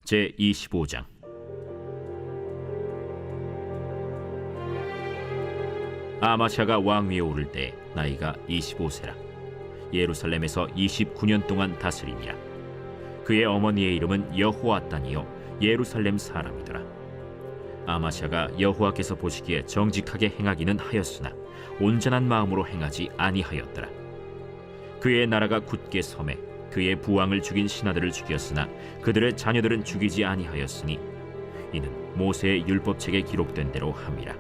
제25장. 아마샤가 왕위에 오를 때 나이가 25세라. 예루살렘에서 29년 동안 다스리니라. 그의 어머니의 이름은 여호아단이요 예루살렘 사람이더라. 아마샤가 여호와께서 보시기에 정직하게 행하기는 하였으나 온전한 마음으로 행하지 아니하였더라. 그의 나라가 굳게 섬에 그의 부왕을 죽인 신하들을 죽였으나 그들의 자녀들은 죽이지 아니하였으니 이는 모세의 율법책에 기록된 대로 함이라.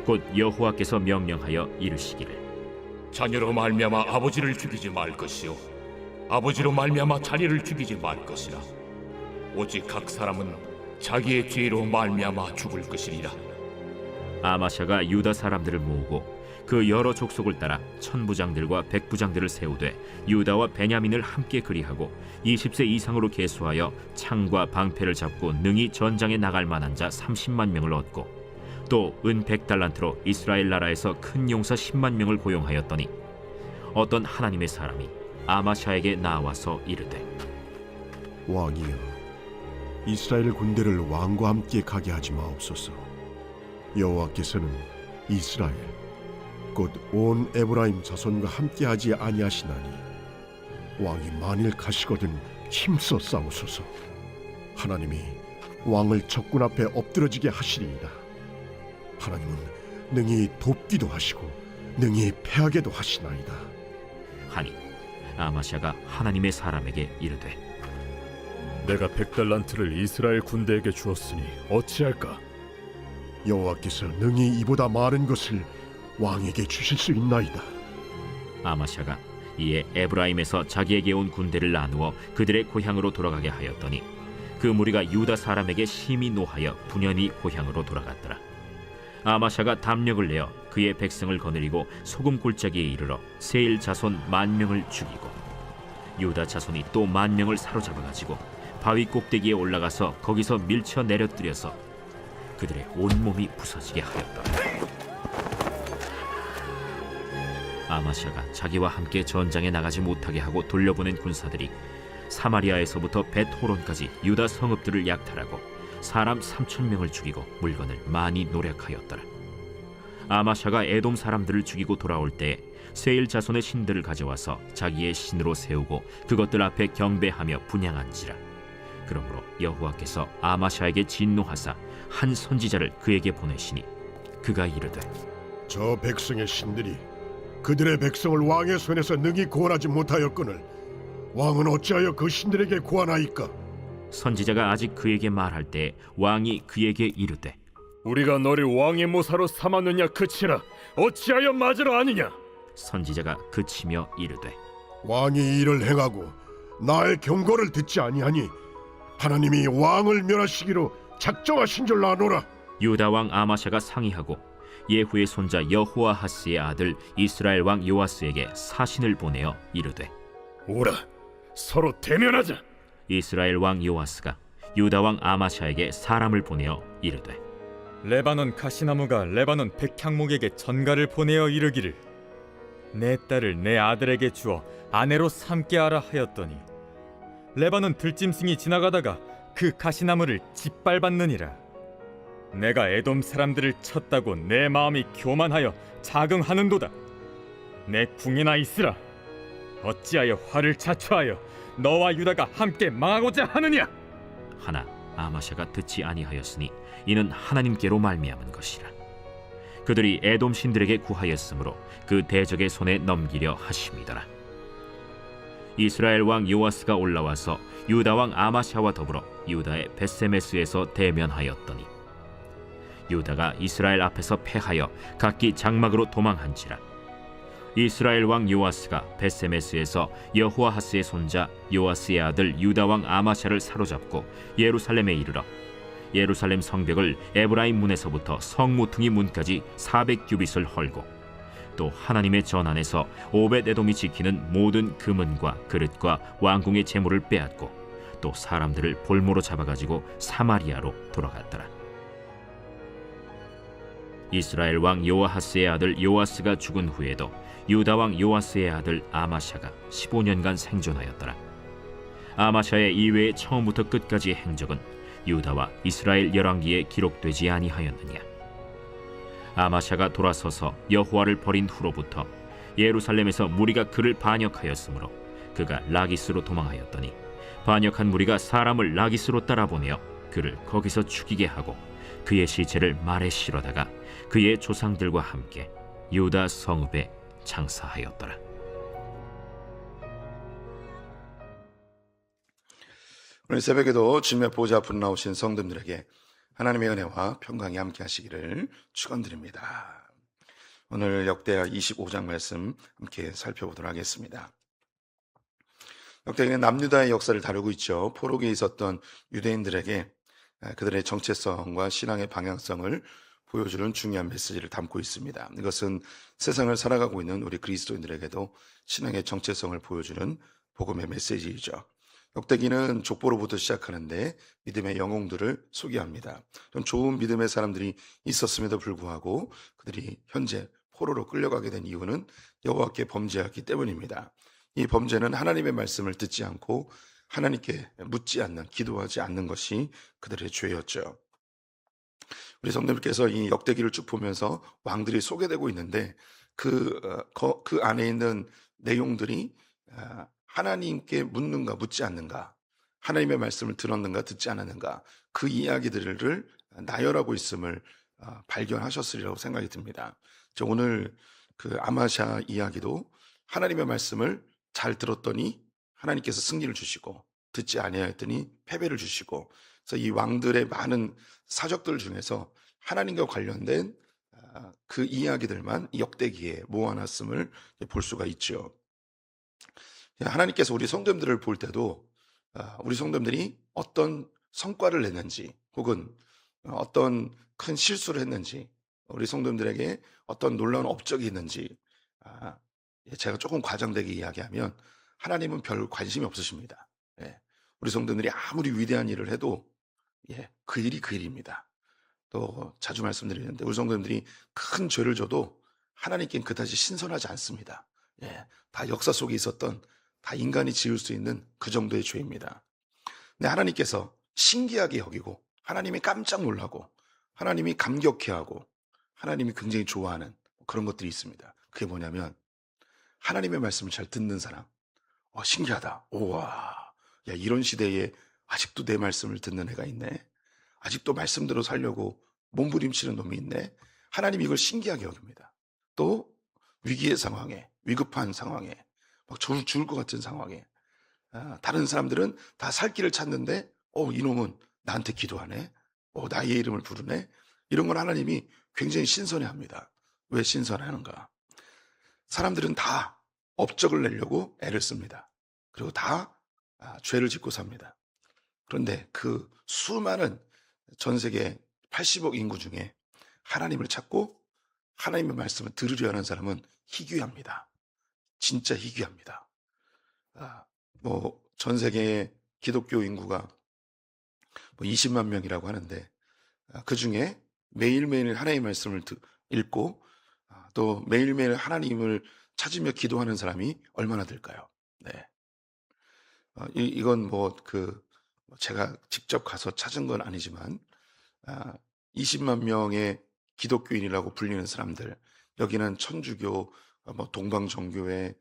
곧 여호와께서 명령하여 이르시기를 자녀로 말미암아 아버지를 죽이지 말 것이요 아버지로 말미암아 자녀를 죽이지 말 것이라. 오직 각 사람은 자기의 죄로 말미암아 죽을 것이리라. 아마샤가 유다 사람들을 모으고 그 여러 족속을 따라 천부장들과 백부장들을 세우되 유다와 베냐민을 함께 그리하고 20세 이상으로 계수하여 창과 방패를 잡고 능히 전장에 나갈 만한 자 30만 명을 얻고 또 은 100달란트로 이스라엘 나라에서 큰 용사 10만 명을 고용하였더니 어떤 하나님의 사람이 아마샤에게 나와서 이르되 왕이여, 이스라엘 군대를 왕과 함께 가게 하지 마옵소서. 여호와께서는 이스라엘 곧 온 에브라임 자손과 함께하지 아니하시나니 왕이 만일 가시거든 힘써 싸우소서. 하나님이 왕을 적군 앞에 엎드러지게 하시리이다. 하나님은 능히 돕기도 하시고 능히 패하게도 하시나이다 하니 아마샤가 하나님의 사람에게 이르되 내가 100달란트를 이스라엘 군대에게 주었으니 어찌할까? 여호와께서 능히 이보다 많은 것을 왕에게 주실 수 있나이다. 아마샤가 이에 에브라임에서 자기에게 온 군대를 나누어 그들의 고향으로 돌아가게 하였더니 그 무리가 유다 사람에게 심히 노하여 분연히 고향으로 돌아갔더라. 아마샤가 담력을 내어 그의 백성을 거느리고 소금 골짜기에 이르러 세일 자손 10,000명을 죽이고 유다 자손이 또 10,000명을 사로잡아가지고 바위 꼭대기에 올라가서 거기서 밀쳐 내려뜨려서 그들의 온몸이 부서지게 하였더라. 아마샤가 자기와 함께 전장에 나가지 못하게 하고 돌려보낸 군사들이 사마리아에서부터 벳호론까지 유다 성읍들을 약탈하고 사람 3,000명을 죽이고 물건을 많이 노력하였더라. 아마샤가 에돔 사람들을 죽이고 돌아올 때 세일 자손의 신들을 가져와서 자기의 신으로 세우고 그것들 앞에 경배하며 분향한지라. 그러므로 여호와께서 아마샤에게 진노하사 한 선지자를 그에게 보내시니 그가 이르되 저 백성의 신들이 그들의 백성을 왕의 손에서 능히 구원하지 못하였거늘 왕은 어찌하여 그 신들에게 구하나이까? 선지자가 아직 그에게 말할 때 왕이 그에게 이르되 우리가 너를 왕의 모사로 삼았느냐 그치라. 어찌하여 맞으러 아니냐? 선지자가 그치며 이르되 왕이 이를 행하고 나의 경고를 듣지 아니하니 하나님이 왕을 멸하시기로 작정하신 줄 아노라. 유다 왕 아마샤가 상의하고 예후의 손자 여호아하스의 아들 이스라엘 왕 요아스에게 사신을 보내어 이르되 오라, 서로 대면하자. 이스라엘 왕 요아스가 유다 왕 아마샤에게 사람을 보내어 이르되 레바논 가시나무가 레바논 백향목에게 전가를 보내어 이르기를 내 딸을 내 아들에게 주어 아내로 삼게 하라 하였더니 레바논 들짐승이 지나가다가 그 가시나무를 짓밟았느니라. 내가 에돔 사람들을 쳤다고 내 마음이 교만하여 자긍하는도다. 내 궁이나 있으라. 어찌하여 화를 자초하여 너와 유다가 함께 망하고자 하느냐? 하나 아마샤가 듣지 아니하였으니 이는 하나님께로 말미암은 것이라. 그들이 에돔 신들에게 구하였으므로 그 대적의 손에 넘기려 하심이더라. 이스라엘 왕 요아스가 올라와서 유다 왕 아마샤와 더불어 유다의 벳세메스에서 대면하였더니 유다가 이스라엘 앞에서 패하여 각기 장막으로 도망한지라. 이스라엘 왕 요아스가 벳세메스에서 여호아하스의 손자 요아스의 아들 유다 왕 아마샤를 사로잡고 예루살렘에 이르러 예루살렘 성벽을 에브라임 문에서부터 성모퉁이 문까지 400규빗을 헐고 또 하나님의 전 안에서 오벳에돔이 지키는 모든 금은과 그릇과 왕궁의 재물을 빼앗고 또 사람들을 볼모로 잡아가지고 사마리아로 돌아갔더라. 이스라엘 왕 요아하스의 아들 요아스가 죽은 후에도 유다 왕 요아스의 아들 아마샤가 15년간 생존하였더라. 아마샤의 이외의 처음부터 끝까지 행적은 유다와 이스라엘 열왕기에 기록되지 아니하였느냐. 아마샤가 돌아서서 여호와를 버린 후로부터 예루살렘에서 무리가 그를 반역하였으므로 그가 라기스로 도망하였더니 반역한 무리가 사람을 라기스로 따라보내어 그를 거기서 죽이게 하고 그의 시체를 말에 실어다가 그의 조상들과 함께 유다 성읍에 장사하였더라. 오늘 새벽에도 주님의 보좌 앞으로 나오신 성도들에게 하나님의 은혜와 평강이 함께 하시기를 축원드립니다. 오늘 역대하 25장 말씀 함께 살펴보도록 하겠습니다. 역대기는 남유다의 역사를 다루고 있죠. 포로기에 있었던 유대인들에게 그들의 정체성과 신앙의 방향성을 보여주는 중요한 메시지를 담고 있습니다. 이것은 세상을 살아가고 있는 우리 그리스도인들에게도 신앙의 정체성을 보여주는 복음의 메시지이죠. 역대기는 족보로부터 시작하는데 믿음의 영웅들을 소개합니다. 좀 좋은 믿음의 사람들이 있었음에도 불구하고 그들이 현재 포로로 끌려가게 된 이유는 여호와께 범죄했기 때문입니다. 이 범죄는 하나님의 말씀을 듣지 않고 하나님께 묻지 않는, 기도하지 않는 것이 그들의 죄였죠. 우리 성도님께서 이 역대기를 쭉 보면서 왕들이 소개되고 있는데 그 안에 있는 내용들이 하나님께 묻는가 묻지 않는가, 하나님의 말씀을 들었는가 듣지 않았는가, 그 이야기들을 나열하고 있음을 발견하셨으리라고 생각이 듭니다. 오늘 그 아마샤 이야기도 하나님의 말씀을 잘 들었더니 하나님께서 승리를 주시고 듣지 아니하였더니 패배를 주시고, 그래서 이 왕들의 많은 사적들 중에서 하나님과 관련된 그 이야기들만 역대기에 모아놨음을 볼 수가 있죠. 하나님께서 우리 성도님들을 볼 때도 우리 성도님들이 어떤 성과를 냈는지 혹은 어떤 큰 실수를 했는지, 우리 성도님들에게 어떤 놀라운 업적이 있는지, 제가 조금 과장되게 이야기하면 하나님은 별 관심이 없으십니다. 우리 성도들이 아무리 위대한 일을 해도 그 일이 그 일입니다. 또 자주 말씀드리는데 우리 성도님들이 큰 죄를 져도 하나님께는 그다지 신선하지 않습니다. 다 역사 속에 있었던, 다 인간이 지을 수 있는 그 정도의 죄입니다. 근데 하나님께서 신기하게 여기고 하나님이 깜짝 놀라고 하나님이 감격해하고 하나님이 굉장히 좋아하는 그런 것들이 있습니다. 그게 뭐냐면 하나님의 말씀을 잘 듣는 사람. 신기하다. 우와, 야, 이런 시대에 아직도 내 말씀을 듣는 애가 있네. 아직도 말씀대로 살려고 몸부림치는 놈이 있네. 하나님이 이걸 신기하게 여깁니다. 또 위기의 상황에, 위급한 상황에, 막 죽을 것 같은 상황에 다른 사람들은 다 살 길을 찾는데 이놈은 나한테 기도하네. 나의 이름을 부르네. 이런 걸 하나님이 굉장히 신선해합니다. 왜 신선해하는가? 사람들은 다 업적을 내려고 애를 씁니다. 그리고 다 죄를 짓고 삽니다. 그런데 그 수많은 전 세계 80억 인구 중에 하나님을 찾고 하나님의 말씀을 들으려 하는 사람은 희귀합니다. 진짜 희귀합니다. 전 세계의 기독교 인구가 20만 명이라고 하는데 그 중에 매일매일 하나님의 말씀을 읽고 또 매일매일 하나님을 찾으며 기도하는 사람이 얼마나 될까요? 이건 제가 직접 가서 찾은 건 아니지만 20만 명의 기독교인이라고 불리는 사람들, 여기는 천주교, 동방정교회,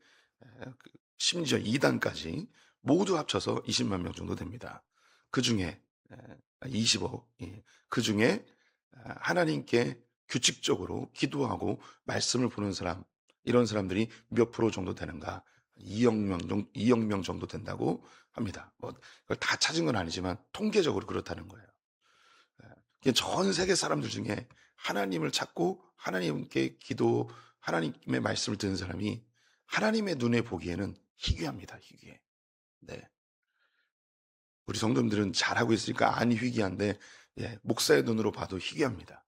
심지어 이단까지 모두 합쳐서 20만 명 정도 됩니다. 그 중에 20억, 그 중에 하나님께 규칙적으로 기도하고 말씀을 보는 사람, 이런 사람들이 몇 프로 정도 되는가? 2억 명 정도 된다고 합니다. 그걸 다 찾은 건 아니지만 통계적으로 그렇다는 거예요. 전 세계 사람들 중에 하나님을 찾고 하나님께 기도, 하나님의 말씀을 듣는 사람이 하나님의 눈에 보기에는 희귀합니다. 희귀해. 우리 성도님들은 잘하고 있으니까 안 희귀한데 목사의 눈으로 봐도 희귀합니다.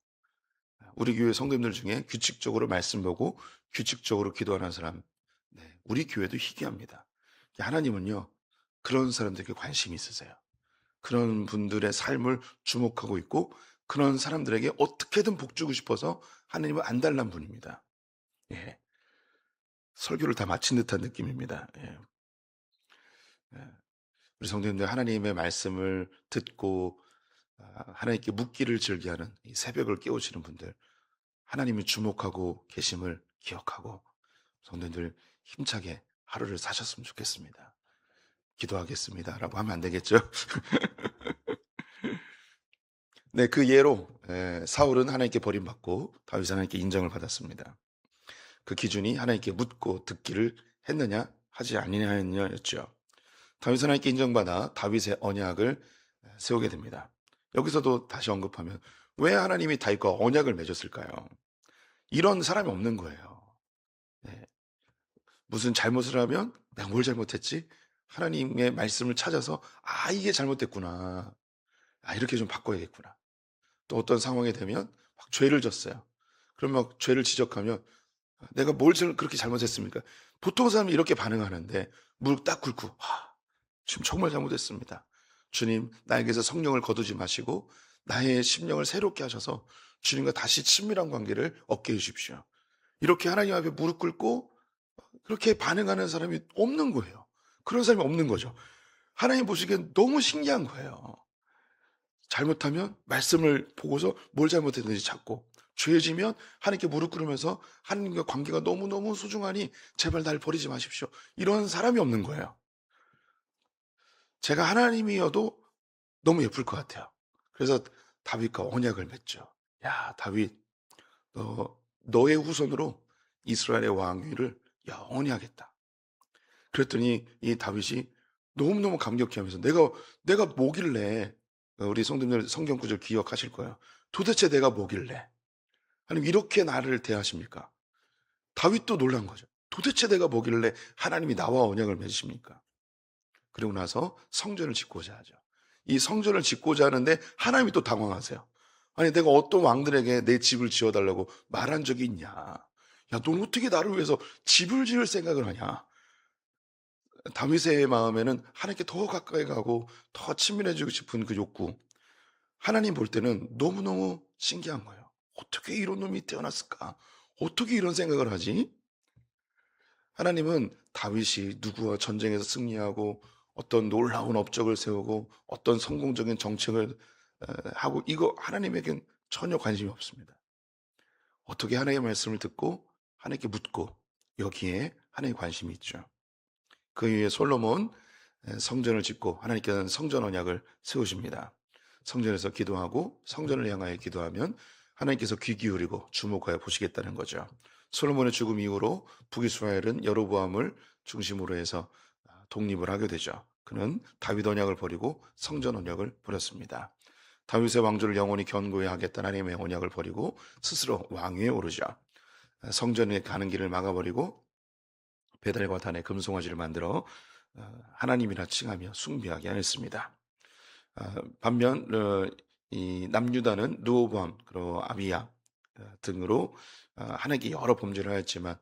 우리 교회 성도님들 중에 규칙적으로 말씀 보고 규칙적으로 기도하는 사람, 우리 교회도 희귀합니다. 하나님은요, 그런 사람들에게 관심이 있으세요. 그런 분들의 삶을 주목하고 있고 그런 사람들에게 어떻게든 복주고 싶어서 하나님은 안달난 분입니다. 설교를 다 마친 듯한 느낌입니다. 우리 성도님들 하나님의 말씀을 듣고 하나님께 묻기를 즐겨하는 이 새벽을 깨우치는 분들, 하나님이 주목하고 계심을 기억하고 성도님들 힘차게 하루를 사셨으면 좋겠습니다. 기도하겠습니다 라고 하면 안 되겠죠? 네, 그 예로 사울은 하나님께 버림받고 다윗은 하나님께 인정을 받았습니다. 그 기준이 하나님께 묻고 듣기를 했느냐 하지 아니하였느냐였죠. 다윗은 하나님께 인정받아 다윗의 언약을 세우게 됩니다. 여기서도 다시 언급하면 왜 하나님이 다윗과 언약을 맺었을까요? 이런 사람이 없는 거예요. 네. 무슨 잘못을 하면 내가 뭘 잘못했지? 하나님의 말씀을 찾아서 이게 잘못됐구나. 이렇게 좀 바꿔야겠구나. 또 어떤 상황이 되면 막 죄를 졌어요. 그러면 막 죄를 지적하면 내가 뭘 그렇게 잘못했습니까? 보통 사람이 이렇게 반응하는데 무릎 딱 꿇고 지금 정말 잘못했습니다. 주님, 나에게서 성령을 거두지 마시고 나의 심령을 새롭게 하셔서 주님과 다시 친밀한 관계를 얻게 해주십시오. 이렇게 하나님 앞에 무릎 꿇고 그렇게 반응하는 사람이 없는 거예요. 그런 사람이 없는 거죠. 하나님 보시기엔 너무 신기한 거예요. 잘못하면 말씀을 보고서 뭘 잘못했는지 찾고, 죄지면 하나님께 무릎 꿇으면서 하나님과 관계가 너무너무 소중하니 제발 날 버리지 마십시오. 이런 사람이 없는 거예요. 제가 하나님이어도 너무 예쁠 것 같아요. 그래서 다윗과 언약을 맺죠. 야, 다윗, 너의 후손으로 이스라엘의 왕위를 영원히 하겠다. 그랬더니 이 다윗이 너무너무 감격해하면서 내가 뭐길래, 우리 성도님들 성경 구절 기억하실 거예요. 도대체 내가 뭐길래 하나님 이렇게 나를 대하십니까? 다윗도 놀란 거죠. 도대체 내가 뭐길래 하나님이 나와 언약을 맺으십니까? 그리고 나서 성전을 짓고자 하죠. 이 성전을 짓고자 하는데 하나님이 또 당황하세요. 아니, 내가 어떤 왕들에게 내 집을 지어달라고 말한 적이 있냐? 야, 넌 어떻게 나를 위해서 집을 지을 생각을 하냐? 다윗의 마음에는 하나님께 더 가까이 가고 더 친밀해지고 싶은 그 욕구, 하나님 볼 때는 너무너무 신기한 거예요. 어떻게 이런 놈이 태어났을까? 어떻게 이런 생각을 하지? 하나님은 다윗이 누구와 전쟁에서 승리하고 어떤 놀라운 업적을 세우고 어떤 성공적인 정책을 하고, 이거 하나님에겐 전혀 관심이 없습니다. 어떻게 하나님의 말씀을 듣고 하나님께 묻고, 여기에 하나님의 관심이 있죠. 그 이후에 솔로몬 성전을 짓고 하나님께는 성전 언약을 세우십니다. 성전에서 기도하고 성전을 향하여 기도하면 하나님께서 귀 기울이고 주목하여 보시겠다는 거죠. 솔로몬의 죽음 이후로 북이스라엘은 여로보암을 중심으로 해서 독립을 하게 되죠. 그는 다윗 언약을 버리고 성전 언약을 버렸습니다. 다윗의 왕조를 영원히 견고히 하겠다는 하나님의 언약을 버리고 스스로 왕위에 오르죠. 성전에 가는 길을 막아버리고 베델과 단에 금송아지를 만들어 하나님이라 칭하며 숭배하게 하였습니다. 반면 이 남유다는 르호보암 그리고 아비야 등으로 하나님께 여러 범죄를 하였지만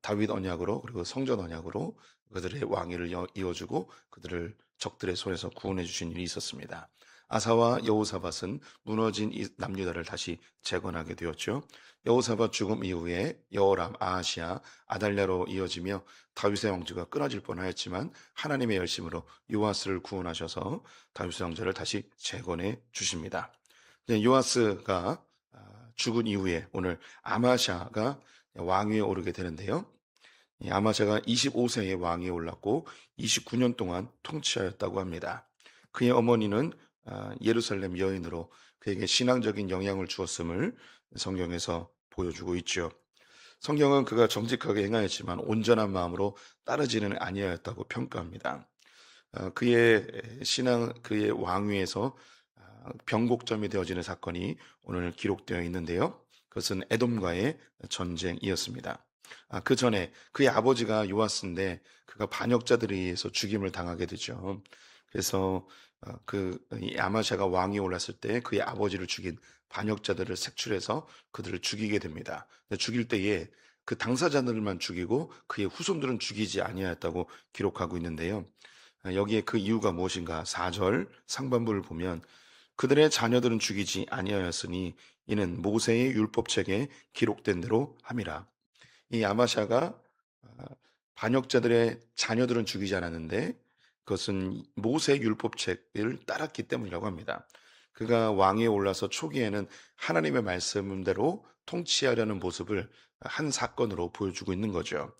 다윗 언약으로 그리고 성전 언약으로 그들의 왕위를 이어주고 그들을 적들의 손에서 구원해 주신 일이 있었습니다. 아사와 여호사밧은 무너진 이 남유다를 다시 재건하게 되었죠. 여호사밧 죽음 이후에 여호람, 아하시아, 아달랴로 이어지며 다윗의 왕조가 끊어질 뻔하였지만 하나님의 열심으로 요아스를 구원하셔서 다윗의 왕조를 다시 재건해 주십니다. 요아스가 죽은 이후에 오늘 아마샤가 왕위에 오르게 되는데요. 아마샤가 25세에 왕위에 올랐고 29년 동안 통치하였다고 합니다. 그의 어머니는 예루살렘 여인으로 그에게 신앙적인 영향을 주었음을 성경에서 보여주고 있죠. 성경은 그가 정직하게 행하였지만 온전한 마음으로 따르지는 아니하였다고 평가합니다. 그의 신앙, 그의 왕위에서 변곡점이 되어지는 사건이 오늘 기록되어 있는데요. 그것은 에돔과의 전쟁이었습니다. 그 전에 그의 아버지가 요아스인데 그가 반역자들에 의해서 죽임을 당하게 되죠. 그래서 이 아마샤가 왕위에 올랐을 때 그의 아버지를 죽인 반역자들을 색출해서 그들을 죽이게 됩니다. 죽일 때에 그 당사자들만 죽이고 그의 후손들은 죽이지 아니하였다고 기록하고 있는데요. 여기에 그 이유가 무엇인가? 4절 상반부를 보면 그들의 자녀들은 죽이지 아니하였으니 이는 모세의 율법책에 기록된 대로 함이라. 이 아마샤가 반역자들의 자녀들은 죽이지 않았는데 그것은 모세 율법책을 따랐기 때문이라고 합니다. 그가 왕위에 올라서 초기에는 하나님의 말씀대로 통치하려는 모습을 한 사건으로 보여주고 있는 거죠.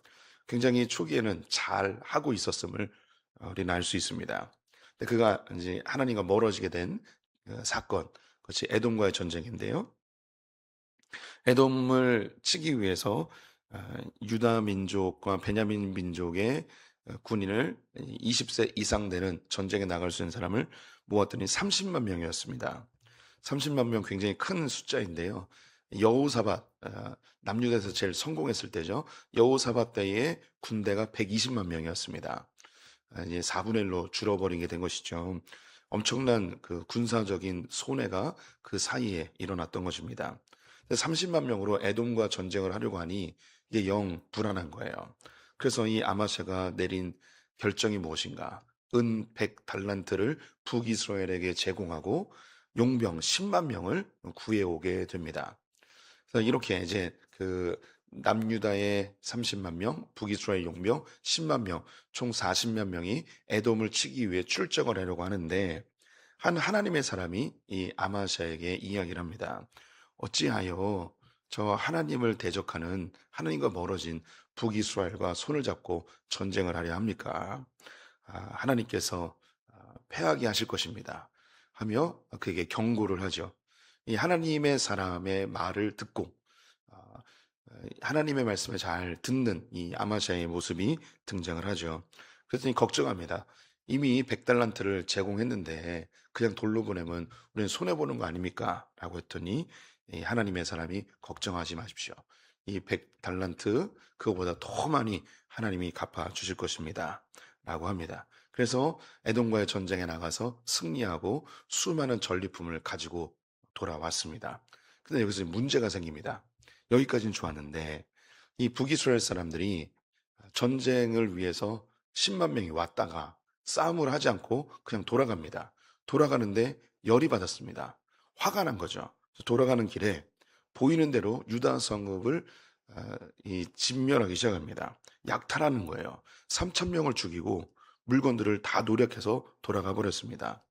굉장히 초기에는 잘 하고 있었음을 우리는 알 수 있습니다. 근데 그가 이제 하나님과 멀어지게 된 사건, 그것이 에돔과의 전쟁인데요. 에돔을 치기 위해서 유다 민족과 베냐민 민족의 군인을 20세 이상 되는 전쟁에 나갈 수 있는 사람을 모았더니 30만 명이었습니다. 30만 명 굉장히 큰 숫자인데요. 여호사밧, 남유다에서 제일 성공했을 때죠. 여호사밧 때의 군대가 120만 명이었습니다. 이제 4분의 1로 줄어버리게 된 것이죠. 엄청난 그 군사적인 손해가 그 사이에 일어났던 것입니다. 30만 명으로 에돔과 전쟁을 하려고 하니 이게 영 불안한 거예요. 그래서 이 아마샤가 내린 결정이 무엇인가? 은 100달란트를 북이스라엘에게 제공하고 용병 10만 명을 구해오게 됩니다. 그래서 이렇게 이제 그 남유다의 30만 명, 북이스라엘 용병 10만 명, 총 40만 명이 에돔을 치기 위해 출정을 하려고 하는데 한 하나님의 사람이 이 아마샤에게 이야기를 합니다. 어찌하여 저 하나님을 대적하는 하나님과 멀어진 북이스라엘과 손을 잡고 전쟁을 하려 합니까? 하나님께서 패하게 하실 것입니다. 하며 그에게 경고를 하죠. 이 하나님의 사람의 말을 듣고 하나님의 말씀을 잘 듣는 이 아마샤의 모습이 등장을 하죠. 그랬더니 걱정합니다. 이미 100달란트를 제공했는데 그냥 돌로 보내면 우리는 손해보는 거 아닙니까? 라고 했더니 이 하나님의 사람이 걱정하지 마십시오. 이 100달란트 그거보다 더 많이 하나님이 갚아주실 것입니다. 라고 합니다. 그래서 에돔과의 전쟁에 나가서 승리하고 수많은 전리품을 가지고 돌아왔습니다. 근데 여기서 문제가 생깁니다. 여기까지는 좋았는데 이 북이스라엘 사람들이 전쟁을 위해서 10만 명이 왔다가 싸움을 하지 않고 그냥 돌아갑니다. 돌아가는데 열이 받았습니다. 화가 난 거죠. 돌아가는 길에 보이는 대로 유다 성읍을 진멸하기 시작합니다. 약탈하는 거예요. 3천 명을 죽이고 물건들을 다 노력해서 돌아가 버렸습니다.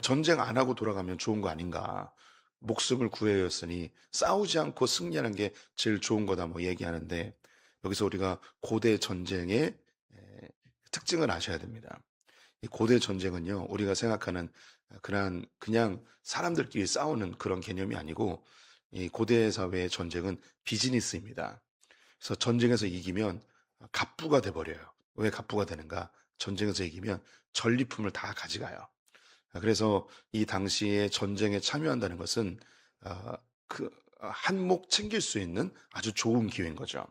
전쟁 안 하고 돌아가면 좋은 거 아닌가? 목숨을 구해였으니 싸우지 않고 승리하는 게 제일 좋은 거다 뭐 얘기하는데 여기서 우리가 고대 전쟁의 특징을 아셔야 됩니다. 이 고대 전쟁은요, 우리가 생각하는 그냥 사람들끼리 싸우는 그런 개념이 아니고 이 고대 사회의 전쟁은 비즈니스입니다. 그래서 전쟁에서 이기면 갑부가 돼버려요. 왜 갑부가 되는가? 전쟁에서 이기면 전리품을 다 가져가요. 그래서 이 당시에 전쟁에 참여한다는 것은 그 한몫 챙길 수 있는 아주 좋은 기회인 거죠.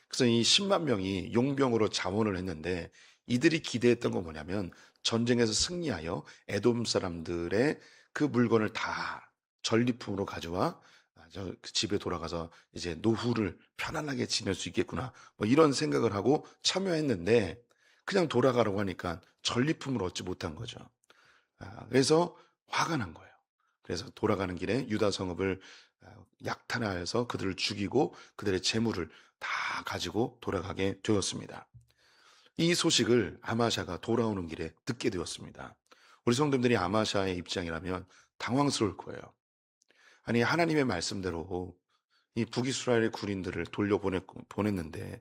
그래서 이 10만 명이 용병으로 자원을 했는데 이들이 기대했던 건 뭐냐면 전쟁에서 승리하여 에돔 사람들의 그 물건을 다 전리품으로 가져와 그 집에 돌아가서 이제 노후를 편안하게 지낼 수 있겠구나 뭐 이런 생각을 하고 참여했는데 그냥 돌아가라고 하니까 전리품을 얻지 못한 거죠. 그래서 화가 난 거예요. 그래서 돌아가는 길에 유다 성읍을 약탈하여서 그들을 죽이고 그들의 재물을 다 가지고 돌아가게 되었습니다. 이 소식을 아마샤가 돌아오는 길에 듣게 되었습니다. 우리 성도님들이 아마샤의 입장이라면 당황스러울 거예요. 아니 하나님의 말씀대로 이 북이스라엘의 군인들을 보냈는데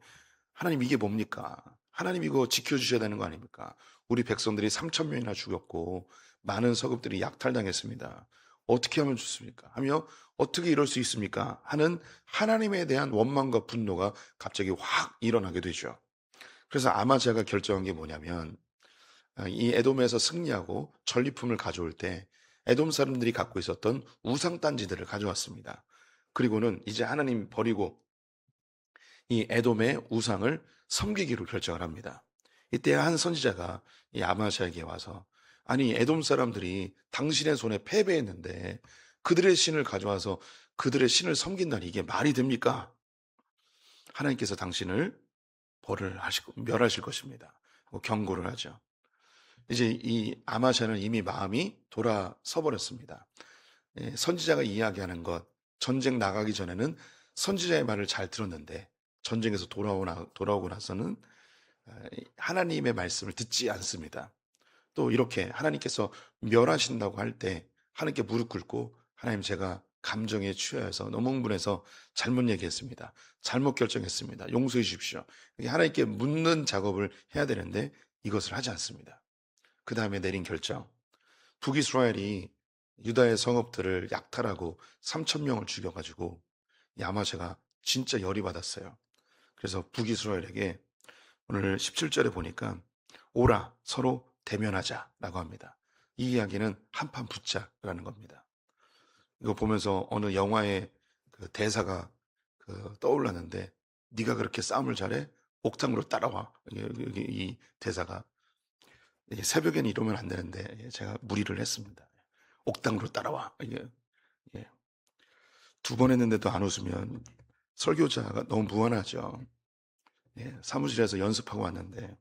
하나님 이게 뭡니까? 하나님 이거 지켜주셔야 되는 거 아닙니까? 우리 백성들이 3천 명이나 죽였고 많은 서급들이 약탈당했습니다. 어떻게 하면 좋습니까? 하며 어떻게 이럴 수 있습니까? 하는 하나님에 대한 원망과 분노가 갑자기 확 일어나게 되죠. 그래서 아마샤가 결정한 게 뭐냐면 이 에돔에서 승리하고 전리품을 가져올 때 에돔 사람들이 갖고 있었던 우상 단지들을 가져왔습니다. 그리고는 이제 하나님 버리고 이 에돔의 우상을 섬기기로 결정을 합니다. 이때 한 선지자가 이 아마샤에게 와서 아니 에돔 사람들이 당신의 손에 패배했는데 그들의 신을 가져와서 그들의 신을 섬긴다니 이게 말이 됩니까? 하나님께서 당신을 멸하실 것입니다. 하고 경고를 하죠. 이제 이 아마샤는 이미 마음이 돌아서 버렸습니다. 선지자가 이야기하는 것, 전쟁 나가기 전에는 선지자의 말을 잘 들었는데 전쟁에서 돌아오고 나서는 하나님의 말씀을 듣지 않습니다. 또 이렇게 하나님께서 멸하신다고 할 때 하나님께 무릎 꿇고 하나님 제가 감정에 취하여서 너무 흥분해서 잘못 얘기했습니다. 잘못 결정했습니다. 용서해 주십시오. 이게 하나님께 묻는 작업을 해야 되는데 이것을 하지 않습니다. 그 다음에 내린 결정. 북이스라엘이 유다의 성읍들을 약탈하고 3천 명을 죽여가지고 이 아마샤가 진짜 열이 받았어요. 그래서 북이스라엘에게 오늘 17절에 보니까 오라 서로 대면하자라고 합니다. 이 이야기는 한판 붙자라는 겁니다. 이거 보면서 어느 영화의 그 대사가 떠올랐는데 네가 그렇게 싸움을 잘해? 옥상으로 따라와. 이 대사가 새벽에는 이러면 안 되는데 제가 무리를 했습니다. 옥당으로 따라와. 예. 두 번 했는데도 안 웃으면 설교자가 너무 무안하죠. 예, 사무실에서 연습하고 왔는데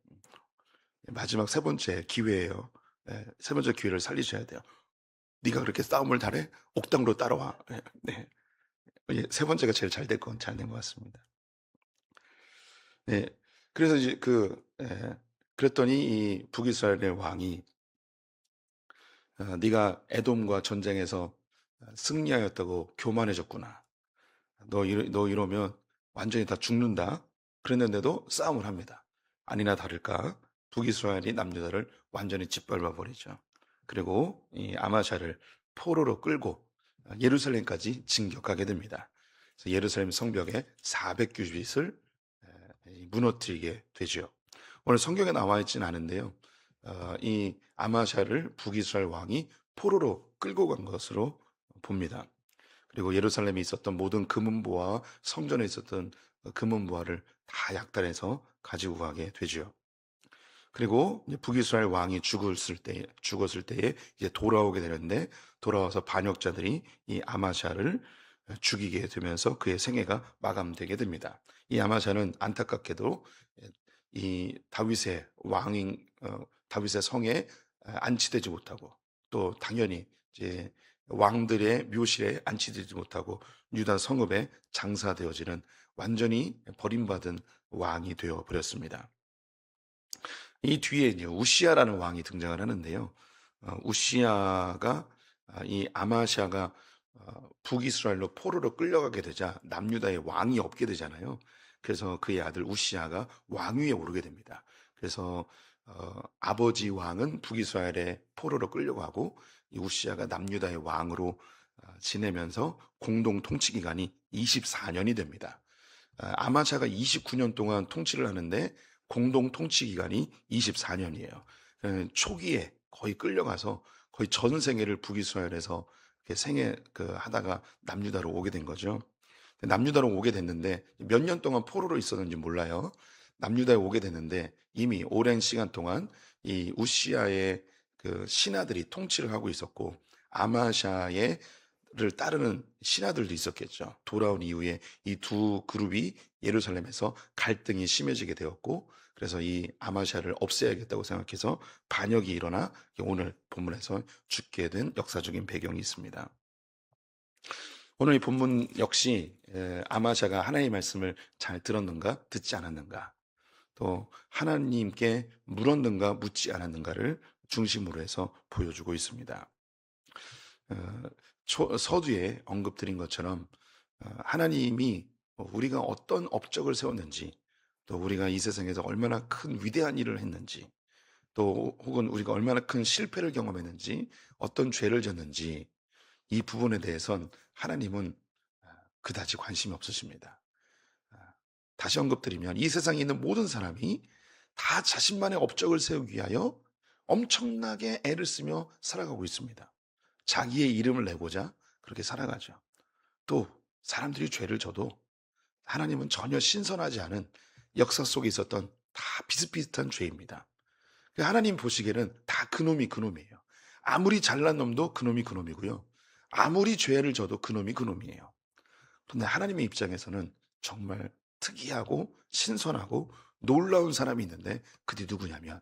마지막 세 번째 기회예요. 예, 세 번째 기회를 살리셔야 돼요. 네가 그렇게 싸움을 잘해? 옥당으로 따라와. 예, 네. 예, 세 번째가 제일 잘 된 것 같습니다. 네. 그래서 이제 그랬더니 이 북이스라엘의 왕이 네가 에돔과 전쟁에서 승리하였다고 교만해졌구나. 너 이러면 완전히 다 죽는다. 그랬는데도 싸움을 합니다. 아니나 다를까 북이스라엘이 남유다를 완전히 짓밟아 버리죠. 그리고 이 아마샤를 포로로 끌고 예루살렘까지 진격하게 됩니다. 그래서 예루살렘 성벽에 400규빗을 무너뜨리게 되죠. 오늘 성경에 나와 있지는 않은데요. 이 아마샤를 북이스라엘 왕이 포로로 끌고 간 것으로 봅니다. 그리고 예루살렘에 있었던 모든 금은보화, 성전에 있었던 금은보화를 다 약탈해서 가지고 가게 되죠. 그리고 이제 북이스라엘 왕이 죽었을 때에 이제 돌아오게 되는데 돌아와서 반역자들이 이 아마샤를 죽이게 되면서 그의 생애가 마감되게 됩니다. 이 아마샤는 안타깝게도 이 다윗의 다윗의 성에 안치되지 못하고 또 당연히 이제 왕들의 묘실에 안치되지 못하고 유다 성읍에 장사되어지는 완전히 버림받은 왕이 되어 버렸습니다. 이 뒤에 이제 우시야라는 왕이 등장을 하는데요. 우시야가 이 아마샤가 북이스라엘로 포로로 끌려가게 되자 남유다의 왕이 없게 되잖아요. 그래서 그의 아들 우시야가 왕위에 오르게 됩니다. 그래서 아버지 왕은 북이스라엘의 포로로 끌려가고 이 우시야가 남유다의 왕으로 지내면서 공동 통치 기간이 24년이 됩니다. 아마샤가 29년 동안 통치를 하는데 공동 통치 기간이 24년이에요. 초기에 거의 끌려가서 거의 전 생애를 북이스라엘에서 생애 하다가 남유다로 오게 된 거죠. 남유다로 오게 됐는데 몇 년 동안 포로로 있었는지 몰라요. 남유다에 오게 됐는데 이미 오랜 시간 동안 이 우시야의 신하들이 통치를 하고 있었고 아마샤의 를 따르는 신하들도 있었겠죠. 돌아온 이후에 이 두 그룹이 예루살렘에서 갈등이 심해지게 되었고 그래서 이 아마샤를 없애야겠다고 생각해서 반역이 일어나 오늘 본문에서 죽게 된 역사적인 배경이 있습니다. 오늘 이 본문 역시 아마샤가 하나님의 말씀을 잘 들었는가 듣지 않았는가 또 하나님께 물었는가 묻지 않았는가를 중심으로 해서 보여주고 있습니다. 서두에 언급드린 것처럼 하나님이 우리가 어떤 업적을 세웠는지 또 우리가 이 세상에서 얼마나 큰 위대한 일을 했는지 또 혹은 우리가 얼마나 큰 실패를 경험했는지 어떤 죄를 졌는지 이 부분에 대해선 하나님은 그다지 관심이 없으십니다. 다시 언급드리면 이 세상에 있는 모든 사람이 다 자신만의 업적을 세우기 위하여 엄청나게 애를 쓰며 살아가고 있습니다. 자기의 이름을 내고자 그렇게 살아가죠. 또 사람들이 죄를 져도 하나님은 전혀 신선하지 않은 역사 속에 있었던 다 비슷비슷한 죄입니다. 하나님 보시기에는 다 그놈이 그놈이에요. 아무리 잘난 놈도 그놈이 그놈이고요. 아무리 죄를 져도 그놈이 그놈이에요. 그런데 하나님의 입장에서는 정말 특이하고 신선하고 놀라운 사람이 있는데 그게 누구냐면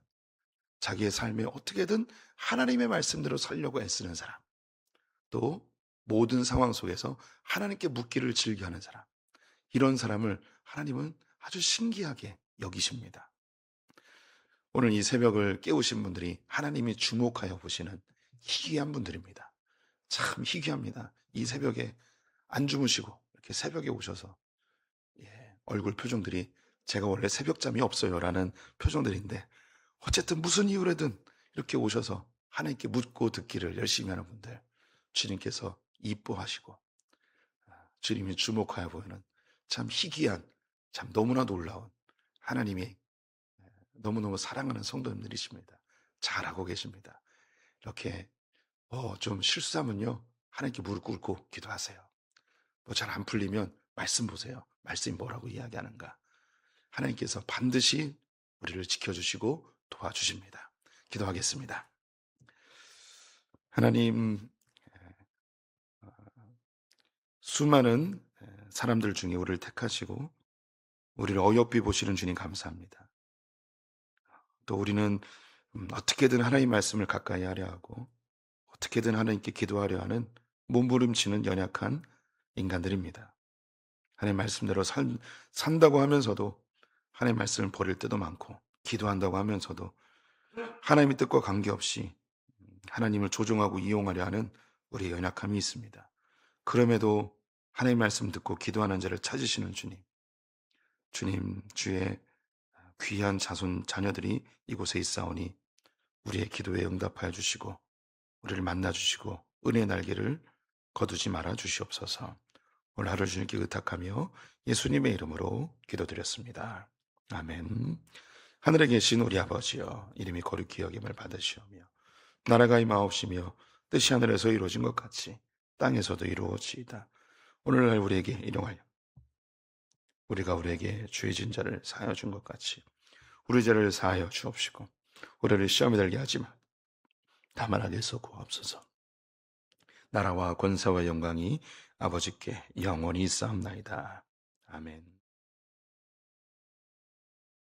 자기의 삶에 어떻게든 하나님의 말씀대로 살려고 애쓰는 사람 또 모든 상황 속에서 하나님께 묻기를 즐겨하는 사람 이런 사람을 하나님은 아주 신기하게 여기십니다. 오늘 이 새벽을 깨우신 분들이 하나님이 주목하여 보시는 희귀한 분들입니다. 참 희귀합니다. 이 새벽에 안 주무시고 이렇게 새벽에 오셔서 얼굴 표정들이 제가 원래 새벽잠이 없어요라는 표정들인데 어쨌든 무슨 이유라든 이렇게 오셔서 하나님께 묻고 듣기를 열심히 하는 분들, 주님께서 이뻐하시고 주님이 주목하여 보이는 참 희귀한, 참 너무나 놀라운 하나님이 너무너무 사랑하는 성도님들이십니다. 잘하고 계십니다. 이렇게 좀 실수하면요 하나님께 무릎 꿇고 기도하세요. 뭐 잘 안 풀리면 말씀 보세요. 말씀이 뭐라고 이야기하는가. 하나님께서 반드시 우리를 지켜주시고 도와주십니다. 기도하겠습니다. 하나님, 수많은 사람들 중에 우리를 택하시고 우리를 어여삐 보시는 주님 감사합니다. 또 우리는 어떻게든 하나님 말씀을 가까이 하려 하고 어떻게든 하나님께 기도하려 하는 몸부림치는 연약한 인간들입니다. 하나님 말씀대로 산다고 하면서도 하나님 말씀을 버릴 때도 많고, 기도한다고 하면서도 하나님의 뜻과 관계없이 하나님을 조종하고 이용하려 하는 우리의 연약함이 있습니다. 그럼에도 하나님 말씀 듣고 기도하는 자를 찾으시는 주님, 주의 귀한 자녀들이 이곳에 있사오니 우리의 기도에 응답하여 주시고 우리를 만나 주시고 은혜의 날개를 거두지 말아 주시옵소서. 오늘 하루 주님께 의탁하며 예수님의 이름으로 기도드렸습니다. 아멘. 하늘에 계신 우리 아버지여, 이름이 거룩히 여김을 받으시오며 나라가 임하옵시며 뜻이 하늘에서 이루어진 것 같이 땅에서도 이루어지이다. 오늘날 우리에게 일용하여 우리가 우리에게 죄 진 자를 사하여 준 것 같이 우리 죄를 사하여 주옵시고 우리를 시험에 들게 하지 마 다만 악에서 구하옵소서. 나라와 권세와 영광이 아버지께 영원히 있사옵나이다. 아멘.